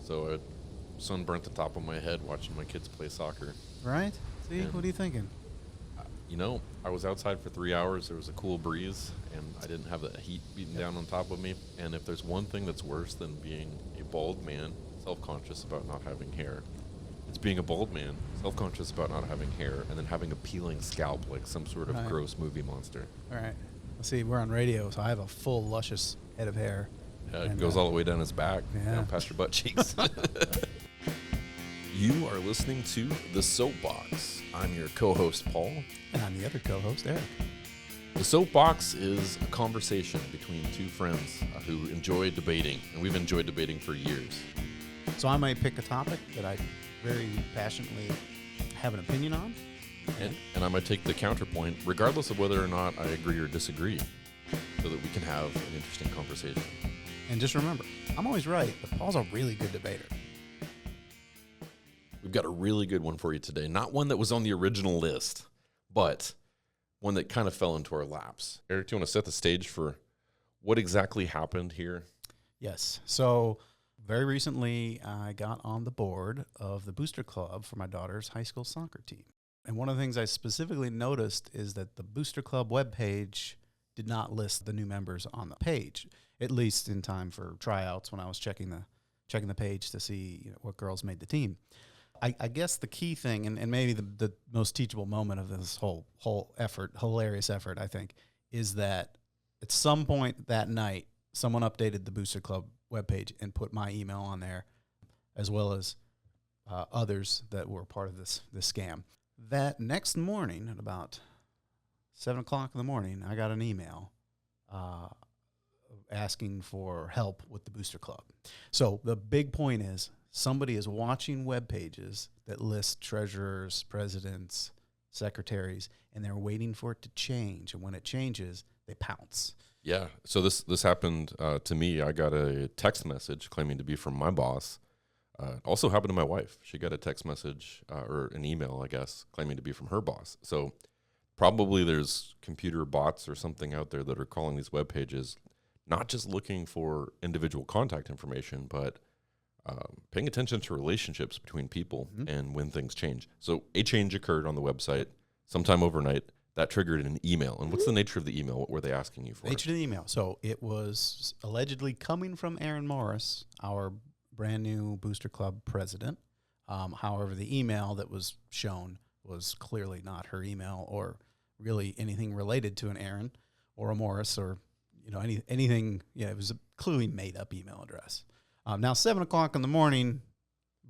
So I sunburnt the top of my head watching my kids play soccer. Right? See, And, what are you thinking? I was outside for 3 hours. There was a cool breeze, and I didn't have the heat beating down on top of me. And if there's one thing that's worse than being a bald man, self-conscious about not having hair, it's being a bald man, self-conscious about not having hair, and then having a peeling scalp like some sort of Right. gross movie monster. All right. Let's see, we're on radio, so I have a full, luscious head of hair. It And, goes all the way down his back, yeah. down past your butt cheeks. You are listening to The Soapbox. I'm your co-host, Paul. And I'm the other co-host, Eric. The Soapbox is a conversation between two friends who enjoy debating, and we've enjoyed debating for years. So I might pick a topic that I very passionately have an opinion on. And I might take the counterpoint, regardless of whether or not I agree or disagree, so that we can have an interesting conversation. And just remember, I'm always right, but Paul's a really good debater. We've got a really good one for you today. Not one that was on the original list, but one that kind of fell into our laps. Eric, do you want to set the stage for what exactly happened here? Yes. So very recently, I got on the board of the booster club for my daughter's high school soccer team. And one of the things I specifically noticed is that the booster club webpage did not list the new members on the page, at least in time for tryouts when I was checking the page to see what girls made the team. I guess the key thing, and maybe the most teachable moment of this whole effort, hilarious effort, I think, is that at some point that night, someone updated the Booster Club webpage and put my email on there, as well as others that were part of this scam. That next morning, at about 7 o'clock in the morning, I got an email asking for help with the Booster Club. So the big point is, somebody is watching web pages that list treasurers, presidents, secretaries, and they're waiting for it to change. And when it changes, they pounce. Yeah. So this happened to me. I got a text message claiming to be from my boss. Also happened to my wife. She got a text message or an email, I guess, claiming to be from her boss. So probably there's computer bots or something out there that are calling these web pages, not just looking for individual contact information, but paying attention to relationships between people and when things change. So a change occurred on the website sometime overnight. That triggered an email. And what's the nature of the email? What were they asking you for? Nature of the email. So it was allegedly coming from Aaron Morris, our brand new Booster Club president. However, the email that was shown was clearly not her email or really anything related to an Aaron or a Morris or anything. Yeah, it was a clearly made up email address. Now, 7 o'clock in the morning,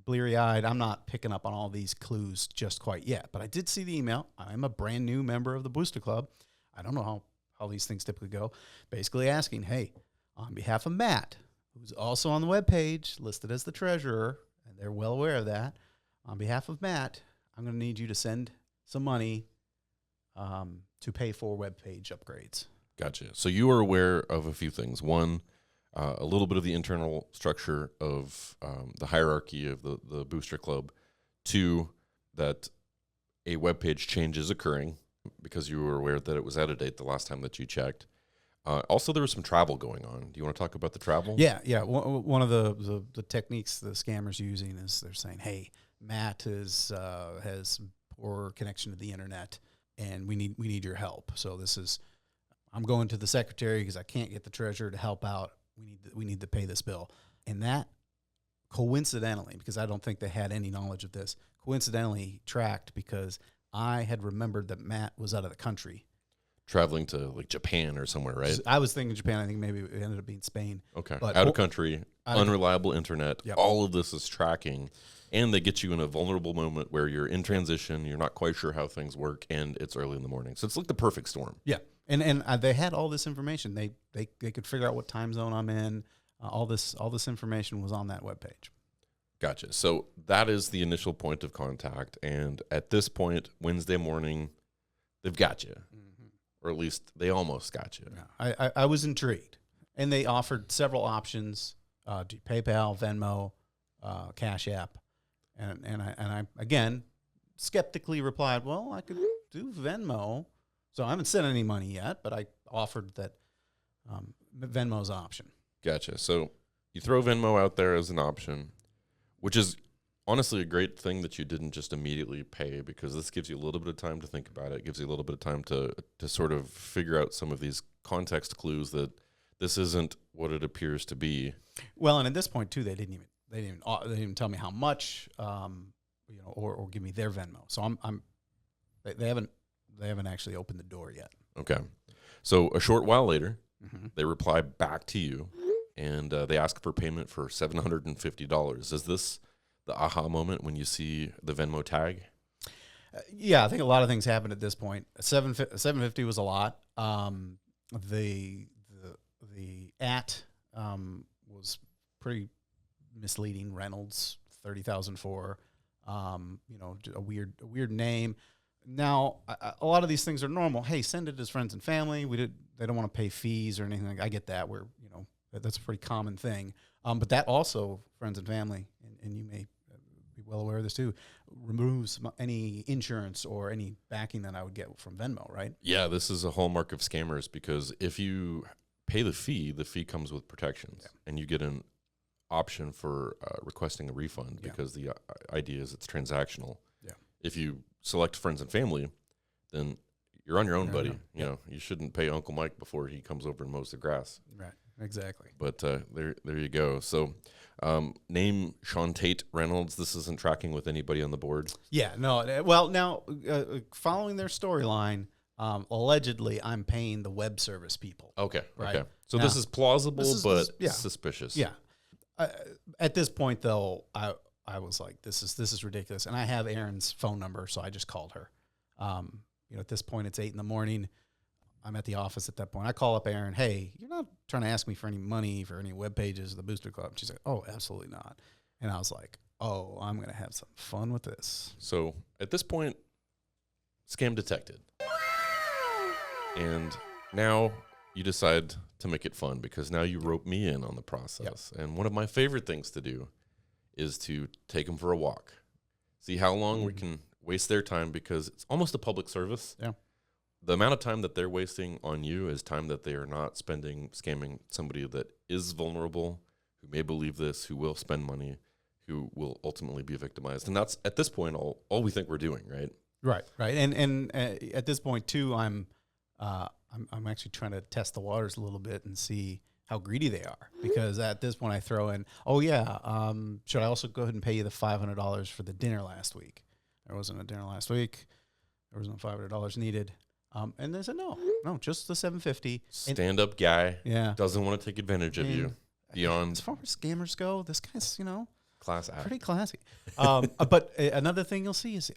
bleary-eyed, I'm not picking up on all these clues just quite yet. But I did see the email. I'm a brand new member of the Booster Club. I don't know how these things typically go. Basically asking, hey, on behalf of Matt, who's also on the webpage, listed as the treasurer, and they're well aware of that, on behalf of Matt, I'm going to need you to send some money to pay for webpage upgrades. Gotcha. So you are aware of a few things. One, a little bit of the internal structure of the hierarchy of the Booster Club. Two, that a web page change is occurring because you were aware that it was out of date the last time that you checked. Also, there was some travel going on. Do you want to talk about the travel? Yeah. One of the techniques the scammers using is they're saying, hey, Matt has poor connection to the internet, and we need your help. So I'm going to the secretary because I can't get the treasurer to help out. We need to pay this bill. And that coincidentally, because I don't think they had any knowledge of this, coincidentally tracked because I had remembered that Matt was out of the country. Traveling to like Japan or somewhere, right? I was thinking Japan. I think maybe it ended up being Spain. Okay. But out of country, unreliable internet. Yep. All of this is tracking. And they get you in a vulnerable moment where you're in transition. You're not quite sure how things work. And it's early in the morning. So it's like the perfect storm. Yeah. And they had all this information. They could figure out what time zone I'm in. All this information was on that webpage. Gotcha. So that is the initial point of contact. And at this point, Wednesday morning, they've got you. Or at least they almost got you. Yeah. I was intrigued. And they offered several options, PayPal, Venmo, Cash App. And I again, skeptically replied, well, I could do Venmo. So I haven't sent any money yet, but I offered that Venmo's an option. Gotcha. So you throw Venmo out there as an option. which is honestly a great thing that you didn't just immediately pay, because this gives you a little bit of time to think about it. It gives you a little bit of time to sort of figure out some of these context clues that this isn't what it appears to be. Well, and at this point too, they didn't even tell me how much, or give me their Venmo. So they haven't actually opened the door yet. Okay. So a short while later, Mm-hmm. they reply back to you, and they ask for payment for $750. Is this the aha moment when you see the Venmo tag? Yeah, I think a lot of things happened at this point. $750 was a lot. The was pretty misleading. Reynolds 30,000 for, a weird name. Now, a lot of these things are normal. Hey, send it as friends and family. They don't want to pay fees or anything. I get that. That's a pretty common thing. But that also, friends and family, and you may be well aware of this too, removes any insurance or any backing that I would get from Venmo, right? Yeah, this is a hallmark of scammers, because if you pay the fee comes with protections, and you get an option for requesting a refund, because the idea is it's transactional. Yeah. If you select friends and family, then you're on your own, buddy. You shouldn't pay Uncle Mike before he comes over and mows the grass. Right. Exactly. But there you go. So name Sean Tate Reynolds. This isn't tracking with anybody on the board. Yeah. No. Well, now following their storyline, allegedly I'm paying the web service people. Okay. Right. Okay. So now, this is plausible, but yeah. suspicious. Yeah. At this point, though, I was like, this is ridiculous, and I have Erin's phone number, so I just called her. At this point, it's 8 a.m. I'm at the office at that point. I call up Erin. Hey, you're not trying to ask me for any money for any web pages of the Booster Club? She's like, oh, absolutely not. And I was like, oh, I'm gonna have some fun with this. So at this point, scam detected, and now you decide to make it fun, because now you rope me in on the process. Yep. And one of my favorite things to do is to take them for a walk, see how long we can waste their time, because it's almost a public service. Yeah. The amount of time that they're wasting on you is time that they are not spending scamming somebody that is vulnerable, who may believe this, who will spend money, who will ultimately be victimized. And that's, at this point, all we think we're doing, right? Right. And at this point too, I'm actually trying to test the waters a little bit and see how greedy they are, because at this point I throw in, should I also go ahead and pay you the $500 for the dinner last week? There wasn't a dinner last week. There was no $500 needed. And they said, no, just the $750. Stand-up guy. Yeah. Doesn't want to take advantage of you. Beyond. As far as scammers go, this guy's, class act. pretty classy. But another thing you'll see is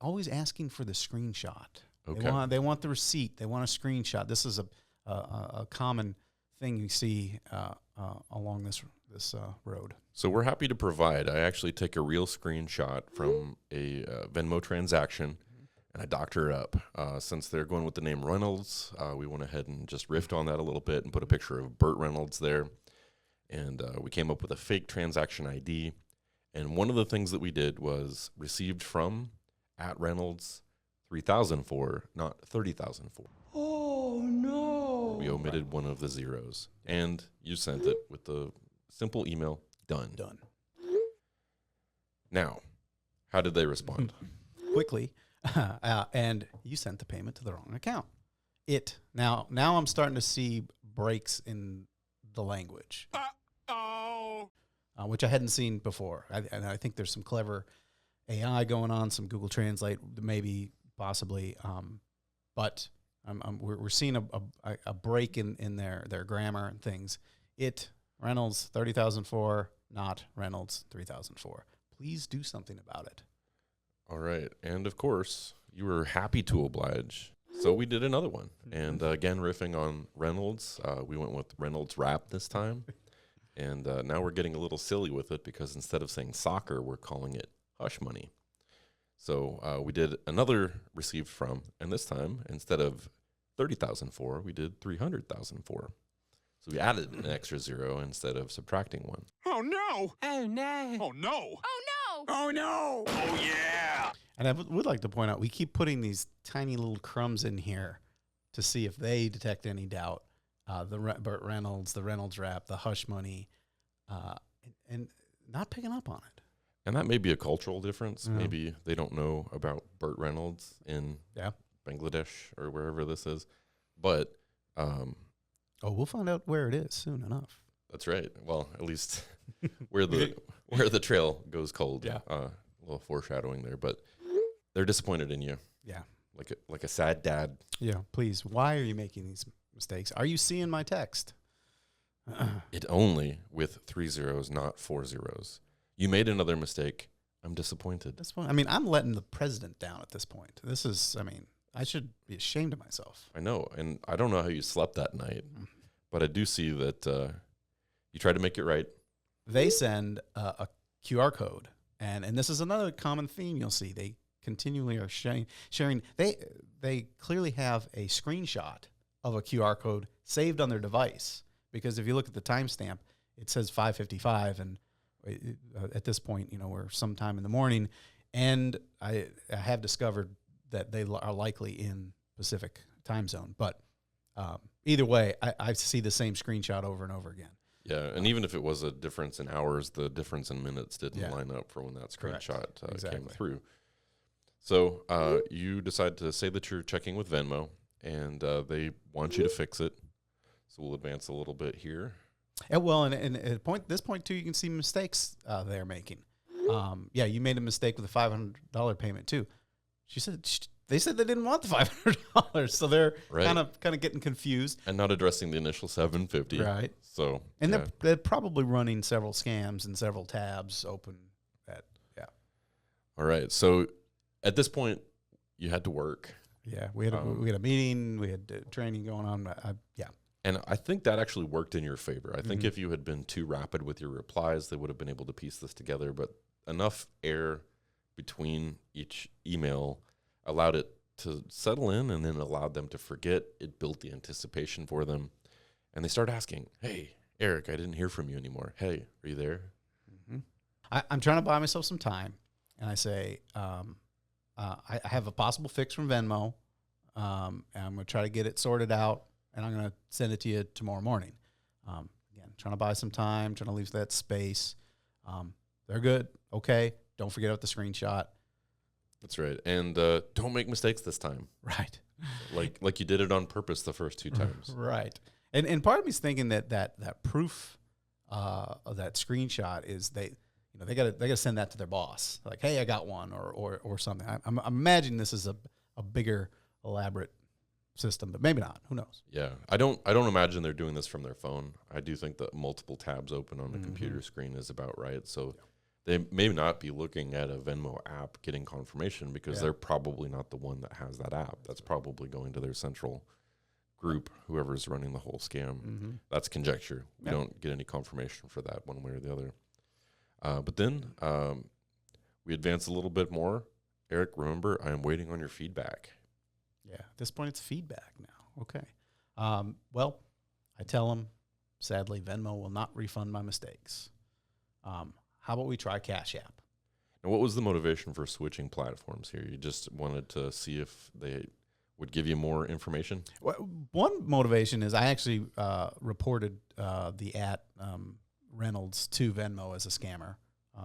always asking for the screenshot. Okay. They want the receipt. They want a screenshot. This is a common thing you see along this road. So we're happy to provide. I actually take a real screenshot from a Venmo transaction, and I doctor up. Since they're going with the name Reynolds, we went ahead and just riffed on that a little bit and put a picture of Burt Reynolds there. And we came up with a fake transaction ID. And one of the things that we did was received from @Reynolds 3,004, not 30,004. Oh, no. We omitted one of the zeros. And you sent it with the simple email, done. Now, how did they respond? Quickly. And you sent the payment to the wrong account. Now I'm starting to see breaks in the language. Which I hadn't seen before. And I think there's some clever AI going on, some Google Translate, maybe, possibly. But we're seeing a break in their grammar and things. Reynolds 30,004, not Reynolds 3,004. Please do something about it. All right. And of course, you were happy to oblige. So we did another one. And again, riffing on Reynolds, we went with Reynolds Rap this time. And now we're getting a little silly with it, because instead of saying soccer, we're calling it hush money. So we did another received from, and this time, instead of 30,004, we did 300,004. So we added an extra zero instead of subtracting one. Oh, no. Oh, no. Oh, no. Oh, no. Oh, no. Oh, yeah. And I would like to point out, we keep putting these tiny little crumbs in here to see if they detect any doubt. Burt Reynolds, the Reynolds Rap, the hush money, and not picking up on it. And that may be a cultural difference. Maybe they don't know about Burt Reynolds in Bangladesh or wherever this is. But we'll find out where it is soon enough. that's right. Well, at least where the trail goes cold. Yeah. A little foreshadowing there, but they're disappointed in you. Yeah. Like a sad dad. Yeah. Please, why are you making these mistakes? Are you seeing my text? It only with 3 zeros, not 4 zeros. You made another mistake. I'm disappointed. This one, I mean, I'm letting the president down at this point. This is, I mean, I should be ashamed of myself. I know, and I don't know how you slept that night, but I do see that you tried to make it right. They send a QR code, and this is another common theme you'll see. They continually are sharing. They clearly have a screenshot of a QR code saved on their device, because if you look at the timestamp, it says 5:55, and at this point, we're sometime in the morning, and I have discovered that they are likely in Pacific time zone. But either way, I see the same screenshot over and over again. Yeah, and even if it was a difference in hours, the difference in minutes didn't line up for when that screenshot came through. So you decide to say that you're checking with Venmo, and they want you to fix it. So we'll advance a little bit here. Yeah, well, and at this point too, you can see mistakes they're making. You made a mistake with the $500 payment too. They said they didn't want the $500, so they're kind of getting confused and not addressing the initial $750. Right. So they're probably running several scams and several tabs open. All right. So at this point, you had to work. Yeah, we had a meeting, we had training going on. And I think that actually worked in your favor. I think if you had been too rapid with your replies, they would have been able to piece this together. But enough air between each email allowed it to settle in, and then allowed them to forget. It built the anticipation for them. And they start asking, "Hey, Eric, I didn't hear from you anymore. Hey, are you there?" I'm trying to buy myself some time. And I say, I have a possible fix from Venmo. And I'm going to try to get it sorted out, and I'm going to send it to you tomorrow morning. Again, trying to buy some time, trying to leave that space. They're good. Okay. Don't forget about the screenshot. That's right. And don't make mistakes this time. Right. Like you did it on purpose the first 2 times. Right. And part of me's thinking that proof of that screenshot is they gotta send that to their boss. Like, hey, I got one or something. I'm imagining this is a bigger, elaborate system, but maybe not. Who knows? Yeah, I don't imagine they're doing this from their phone. I do think that multiple tabs open on the computer screen is about right. So they may not be looking at a Venmo app getting confirmation, because they're probably not the one that has that app. That's probably going to their central group, whoever's running the whole scam. That's conjecture. We don't get any confirmation for that one way or the other. But then we advance a little bit more. Eric, remember, I am waiting on your feedback. Yeah, at this point, it's feedback now. Okay. Well, I tell them, sadly, Venmo will not refund my mistakes. How about we try Cash App? And what was the motivation for switching platforms here? You just wanted to see if they would give you more information? Well, one motivation is I actually reported the Reynolds to Venmo as a scammer.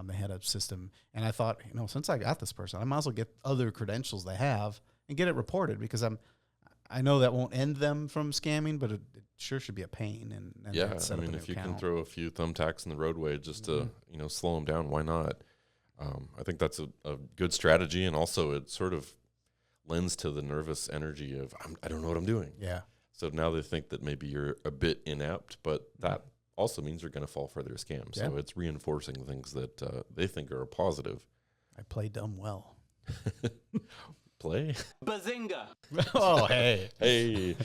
They had a system, and I thought, since I got this person, I might as well get other credentials they have and get it reported, because I know that won't end them from scamming, but it sure should be a pain. And I mean, if you can throw a few thumbtacks in the roadway just to slow them down, why not? I think that's a good strategy, and also it sort of lends to the nervous energy of I don't know what I'm doing. Yeah. So now they think that maybe you're a bit inept, but that also means you're going to fall for their scam. So it's reinforcing things that they think are a positive. I play dumb well. Play? Bazinga! Oh, hey. Hey.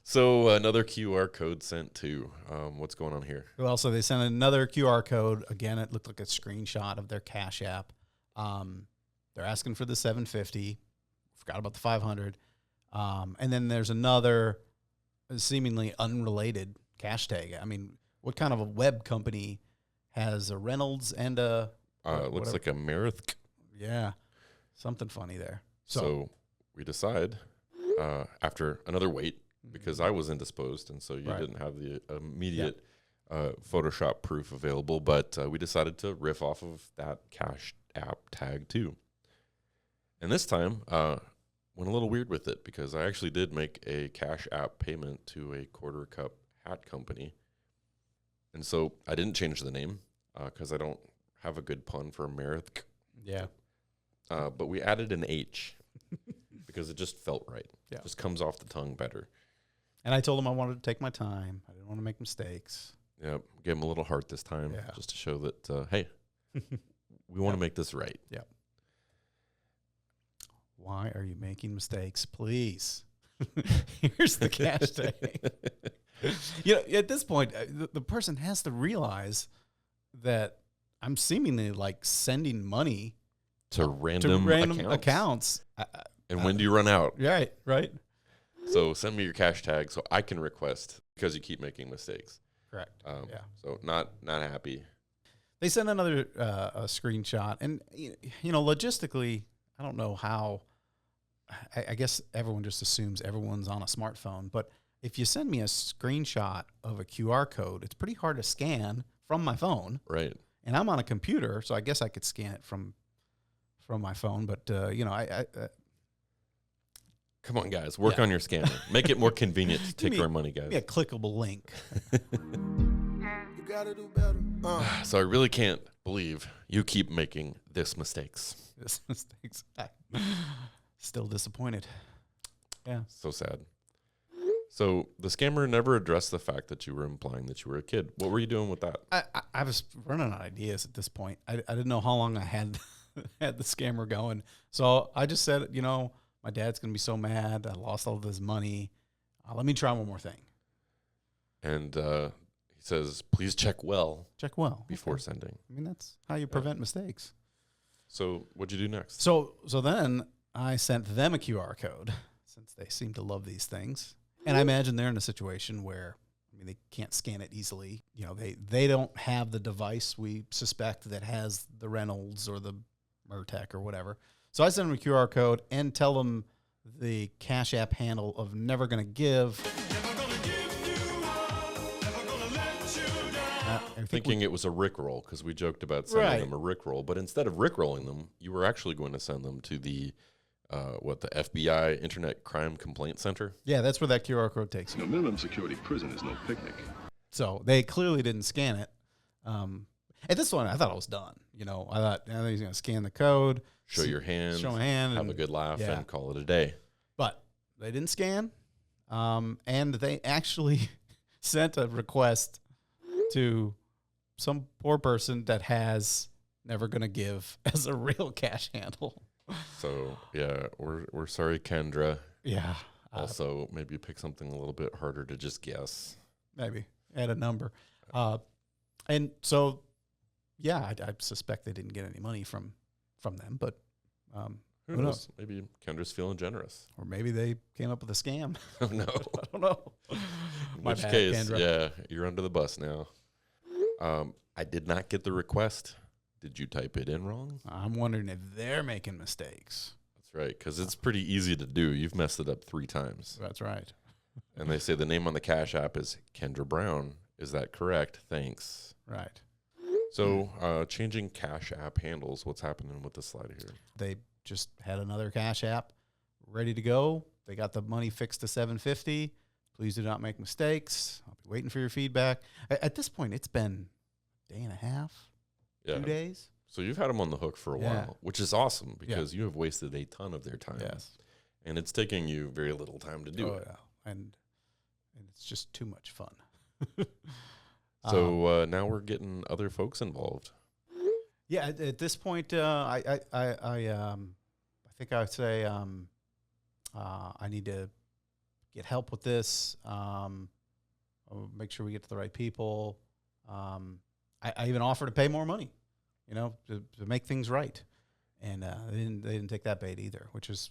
So another QR code sent to. What's going on here? Well, so they sent another QR code. Again, it looked like a screenshot of their Cash App. They're asking for the $750. Forgot about the $500. And then there's another seemingly unrelated cash tag. I mean, what kind of a web company has a Reynolds and a... It looks like a Merith. Yeah, something funny there. So we decide, after another wait, because I was indisposed, and so you didn't have the immediate Photoshop proof available, but we decided to riff off of that Cash App tag too. And this time, went a little weird with it because I actually did make a Cash App payment to a quarter cup hat company. And so I didn't change the name because I don't have a good pun for America. Yeah. But we added an H because it just felt right. Yeah. It just comes off the tongue better. And I told him I wanted to take my time. I didn't want to make mistakes. Yeah, gave him a little heart this time just to show that, hey, we want to make this right. Yeah. Why are you making mistakes? Please. Here's the cash tag. At this point, the person has to realize that I'm seemingly like sending money to random accounts. And when do you run out? Right. So send me your cash tag so I can request because you keep making mistakes. Correct. So not happy. They sent another a screenshot, and logistically, I don't know how. I guess everyone just assumes everyone's on a smartphone, but if you send me a screenshot of a QR code, it's pretty hard to scan from my phone. Right. And I'm on a computer, so I guess I could scan it from my phone. But come on, guys, work on your scanner. Make it more convenient to take our money, guys. Give me a clickable link. You gotta do better. So I really can't believe you keep making this mistakes. Still disappointed. Yeah. So sad. So the scammer never addressed the fact that you were implying that you were a kid. What were you doing with that? I was running out of ideas at this point. I didn't know how long I had the scammer going. So I just said, my dad's going to be so mad. I lost all of his money. Let me try one more thing. And he says, please check well. Check well. Before sending. I mean, that's how you prevent mistakes. So what'd you do next? So then I sent them a QR code since they seem to love these things. And I imagine they're in a situation where, they can't scan it easily. They don't have the device we suspect that has the Reynolds or the Murtec or whatever. So I send them a QR code and tell them the Cash App handle of never gonna give. Thinking it was a Rickroll because we joked about sending them a Rickroll, but instead of Rickrolling them, you were actually going to send them to the the FBI Internet Crime Complaint Center? Yeah, that's where that QR code takes you. Minimum security prison is no picnic. So they clearly didn't scan it. At this point, I thought I was done. I thought he's going to scan the code, show your hand, have a good laugh, and call it a day. But they didn't scan, and they actually sent a request to some poor person that has never going to give as a real cash handle. So, yeah, we're sorry, Kendra. Yeah. Also, maybe pick something a little bit harder to just guess. Maybe. Add a number. And so, yeah, I suspect they didn't get any money from them, but who knows? Maybe Kendra's feeling generous. Or maybe they came up with a scam. Oh, no. I don't know. In which case, Kendra. Yeah, you're under the bus now. I did not get the request. Did you type it in wrong? I'm wondering if they're making mistakes. That's right, because it's pretty easy to do. You've messed it up 3 times. That's right. And they say the name on the Cash App is Kendra Brown. Is that correct? Thanks. Right. So changing Cash App handles, what's happening with this slide here? They just had another Cash App ready to go. They got the money fixed to $750. Please do not make mistakes. I'll be waiting for your feedback. At this point, it's been a day and a half. 2 days. So you've had them on the hook for a while, which is awesome because you have wasted a ton of their time. Yes. And it's taking you very little time to do it. Yeah. And it's just too much fun. So now we're getting other folks involved. Yeah. At this point, I think I would say I need to get help with this. I'll make sure we get to the right people. I even offered to pay more money, to make things right. And they didn't take that bait either, which is,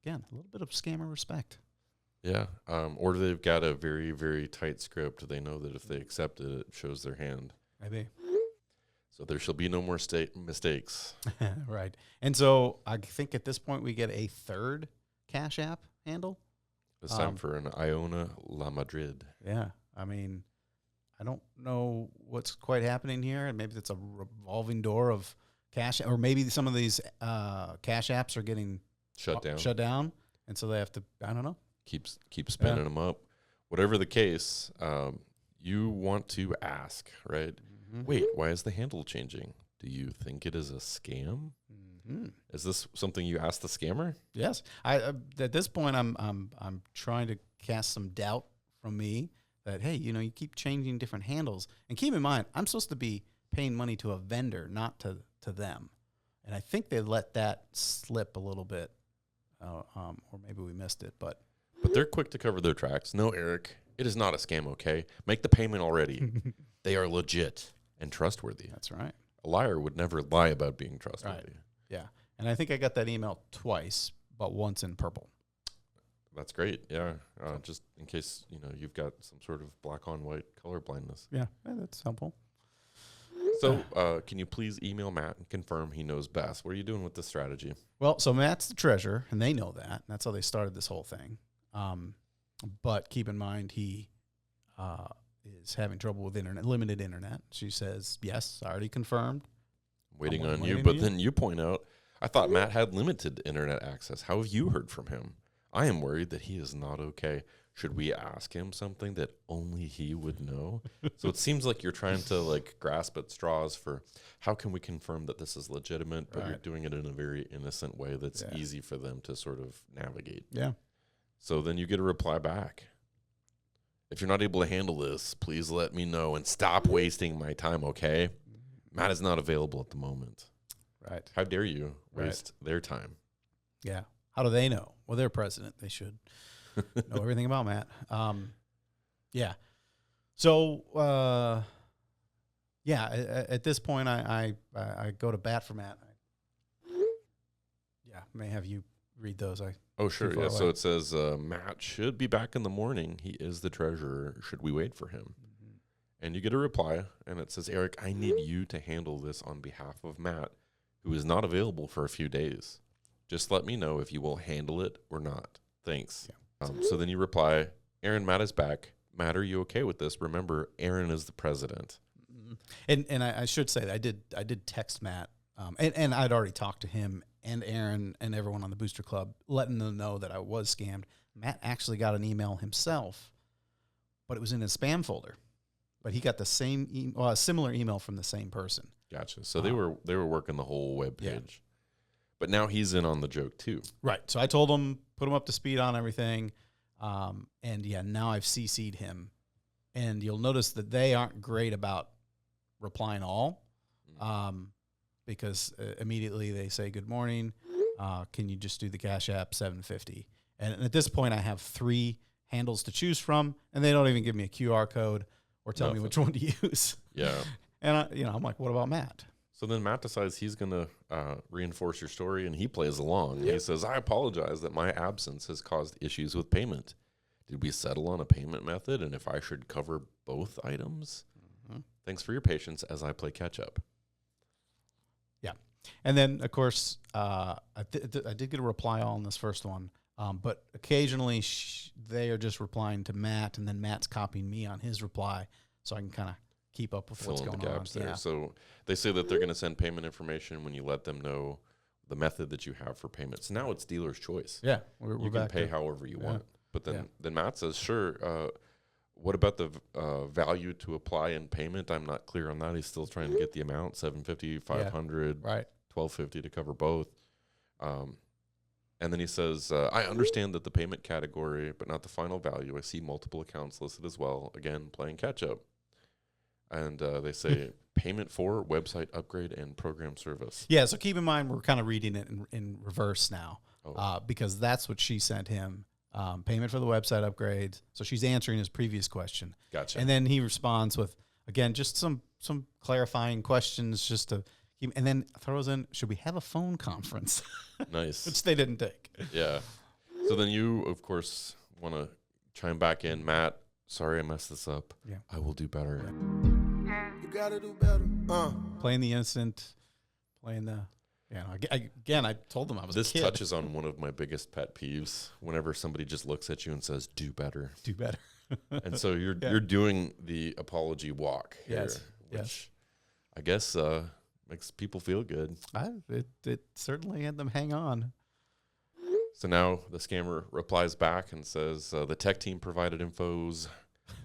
again, a little bit of scammer respect. Yeah. Or they've got a very, very tight script. They know that if they accept it, it shows their hand. Maybe. So there shall be no more mistakes. Right. And so I think at this point we get a third Cash App handle. This time for an Iona La Madrid. Yeah. I mean, I don't know what's quite happening here, and maybe it's a revolving door of cash, or maybe some of these cash apps are getting Shut down. and so they have to. I don't know. Keep spinning them up. Whatever the case, you want to ask, right? Mm-hmm. Wait, why is the handle changing? Do you think it is a scam? Mm-hmm. Is this something you asked the scammer? Yes. I at this point, I'm trying to cast some doubt from me that, hey, you keep changing different handles, and keep in mind, I'm supposed to be paying money to a vendor, not to them, and I think they let that slip a little bit, or maybe we missed it, but they're quick to cover their tracks. No, Eric, it is not a scam. Okay, make the payment already. They are legit and trustworthy. that's right. A liar would never lie about being trustworthy. Right. Yeah, and I think I got that email twice, but once in purple. That's great. Yeah, just in case you've got some sort of black on white color blindness. Yeah, that's helpful. So, can you please email Matt and confirm he knows best? What are you doing with this strategy? Well, so Matt's the treasurer, and they know that. That's how they started this whole thing. But keep in mind, he is having trouble with limited internet. She says, yes, already confirmed. Waiting I'm on waiting you. on But you. then you point out, I thought Matt had limited internet access. How have you heard from him? I am worried that he is not okay. Should we ask him something that only he would know? So it seems like you're trying to grasp at straws for how can we confirm that this is legitimate, but you're Right. doing it in a very innocent way that's Yeah. easy for them to sort of navigate. Yeah. So then you get a reply back. If you're not able to handle this, please let me know and stop wasting my time, okay? Matt is not available at the moment. Right. How dare you Right. waste their time? Yeah. How do they know? Well, they're president. They should know everything about Matt. Yeah. So, at this point, I go to bat for Matt. Yeah. May have you read those. Oh, sure. far Yeah. So away. it says Matt should be back in the morning. He is the treasurer. Should we wait for him? And you get a reply, and it says, Eric, I need you to handle this on behalf of Matt, who is not available for a few days. Just let me know if you will handle it or not. Thanks. Yeah. So then you reply, Aaron, Matt is back. Matt, are you okay with this? Remember, Aaron is the president. And I should say that I did text Matt, and I'd already talked to him and Aaron and everyone on the Booster Club, letting them know that I was scammed. Matt actually got an email himself, but it was in his spam folder. But he got the same a similar email from the same person. Gotcha. So they were working the whole web Yeah. page. But now he's in on the joke too. Right. So I told him, put him up to speed on everything. And yeah, now I've CC'd him. And you'll notice that they aren't great about replying all, because immediately they say, good morning. Can you just do the Cash App $7.50? And at this point, I have 3 handles to choose from, and they don't even give me a QR code or tell me which one to use. Yeah. And I'm like, what about Matt? So then Matt decides he's going to reinforce your story, and he plays along. Yeah. He says, I apologize that my absence has caused issues with payment. Did we settle on a payment method, and if I should cover both items? Mm-hmm. Thanks for your patience as I play catch-up. Yeah. And then, of course, I did get a reply all on this first one, but occasionally they are just replying to Matt, and then Matt's copying me on his reply, so I can kind of keep up with what's Fill in going the gaps on. there. Yeah. So they say that they're going to send payment information when you let them know the method that you have for payments. Now it's dealer's choice. Yeah, we're You can back pay to- however you yeah. want. But then, Yeah. then Matt says, sure, what about the value to apply in payment? I'm not clear on that. He's still trying to get the amount, $750, $500, right. $1,250 to cover both. And then he says, I understand that the payment category, but not the final value. I see multiple accounts listed as well. Again, playing catch up. And they say payment for website upgrade and program service. Yeah, so keep in mind we're kind of reading it in reverse now, Oh. because that's what she sent him. Payment for the website upgrades. So she's answering his previous question. Gotcha. And then he responds with, again, just some clarifying questions just to keep, and then throws in, should we have a phone conference? Nice. Which they didn't take. Yeah. So then you, of course, want to chime back in. Matt, sorry I messed this up. Yeah. I will do better. You gotta do better. Playing the instant, playing the, again, I told them I was This a kid. touches on one of my biggest pet peeves whenever somebody just looks at you and says, do better. Do better. And so you're doing the apology walk here, Yes, which yes. I guess makes people feel good. It certainly had them hang on. So now the scammer replies back and says, the tech team provided infos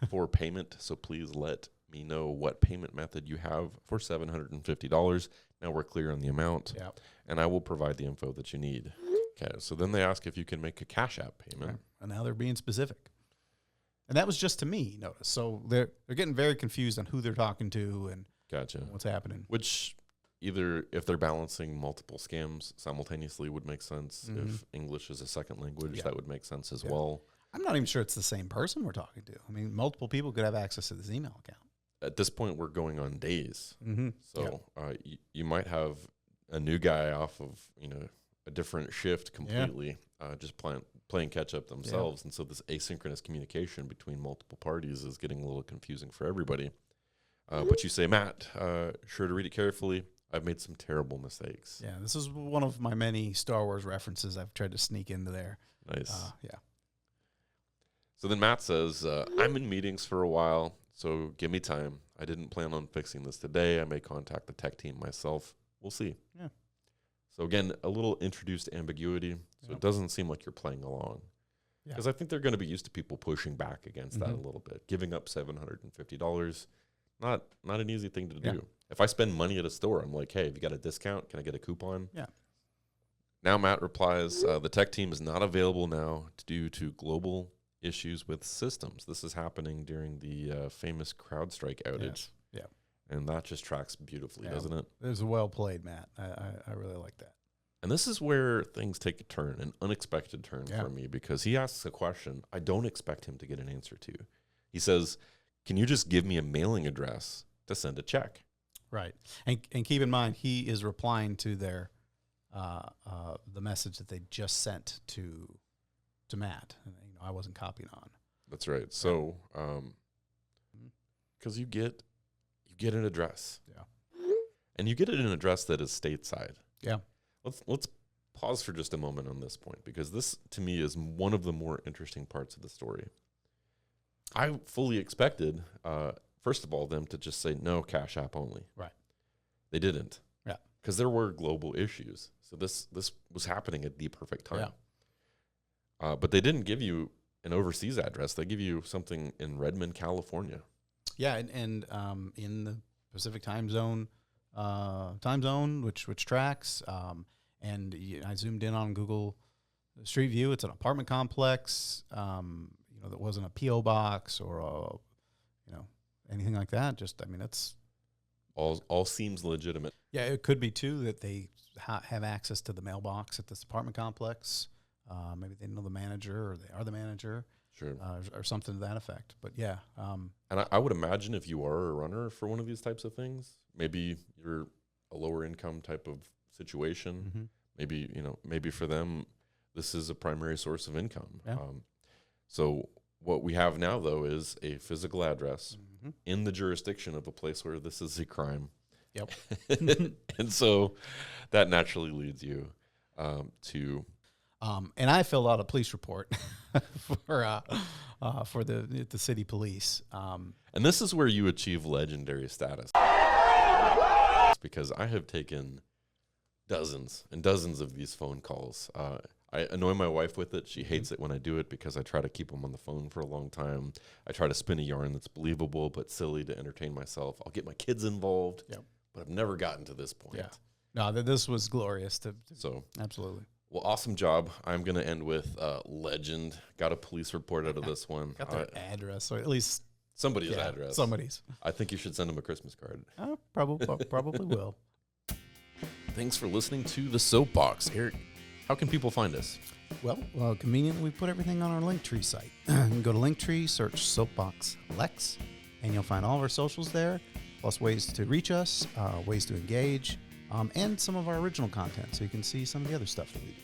for payment, so please let me know what payment method you have for $750. Now we're clear on the amount, Yep. and I will provide the info that you need. Okay, so then they ask if you can make a Cash App payment. Right. And now they're being specific. And that was just to me, notice. So they're getting very confused on who they're talking to and Gotcha. what's happening. Which either if they're balancing multiple scams simultaneously would make sense. If English is a second language, that would make sense as well. I'm not even sure it's the same person we're talking to. I mean, multiple people could have access to this email account. At this point, we're going on days. Mm-hmm. So you might have a new guy off of, a different shift completely, just playing catch up themselves. And so this asynchronous communication between multiple parties is getting a little confusing for everybody. But you say, Matt, sure to read it carefully. I've made some terrible mistakes. Yeah, this is one of my many Star Wars references I've tried to sneak into there. Nice. Yeah. So then Matt says, I'm in meetings for a while, so give me time. I didn't plan on fixing this today. I may contact the tech team myself. We'll see. Yeah. So again, a little introduced ambiguity. So it doesn't seem like you're playing along. Yeah. Because I think they're going to be used to people pushing back against that a little bit. Giving up $750, not an easy thing to do. If I spend money at a store, I'm like, hey, have you got a discount? Can I get a coupon? Yeah. Now Matt replies, the tech team is not available now due to global issues with systems. This is happening during the famous CrowdStrike outage. Yes. Yeah. And that just tracks beautifully, doesn't it? It was well played, Matt. I really like that. And this is where things take a turn, an unexpected turn for me, because he asks a question I don't expect him to get an answer to. He says, can you just give me a mailing address to send a check? Right. And keep in mind, he is replying to their the message that they just sent to Matt. And, I wasn't copied on. That's right. So, because you get an address. Yeah. And you get an address that is stateside. Yeah. Let's pause for just a moment on this point, because this, to me, is one of the more interesting parts of the story. I fully expected, first of all, them to just say, no, Cash App only. Right. They didn't. Yeah. Because there were global issues. So this was happening at the perfect time. Yeah. But they didn't give you an overseas address. They give you something in Redmond, California. Yeah, and in the Pacific time zone, which tracks. And I zoomed in on Google Street View. It's an apartment complex. That wasn't a PO box or anything like that. Just, it's all seems legitimate. Yeah, it could be too that they have access to the mailbox at this apartment complex. Maybe they know the manager, or they are the manager. Sure. Or something to that effect. But yeah. And I would imagine if you are a runner for one of these types of things, maybe you're a lower income type of situation. Maybe for them, this is a primary source of income. Yeah. So what we have now, though, is a physical address in the jurisdiction of a place where this is a crime. Yep. And so that naturally leads you to... and I filled out a police report for the city police. And this is where you achieve legendary status. Because I have taken dozens and dozens of these phone calls. I annoy my wife with it. She hates it when I do it because I try to keep them on the phone for a long time. I try to spin a yarn that's believable but silly to entertain myself. I'll get my kids involved, but I've never gotten to this point. Yeah. No, this was glorious. So absolutely. Well, awesome job. I'm going to end with legend. Got a police report out of this one. Got their address, or at least somebody's address. Somebody's. I think you should send them a Christmas card. Probably will. Thanks for listening to the Soapbox. Eric, how can people find us? Well, conveniently, we put everything on our Linktree site. You can go to Linktree, search Soapbox Lex, and you'll find all of our socials there, plus ways to reach us, ways to engage, and some of our original content, so you can see some of the other stuff that we do.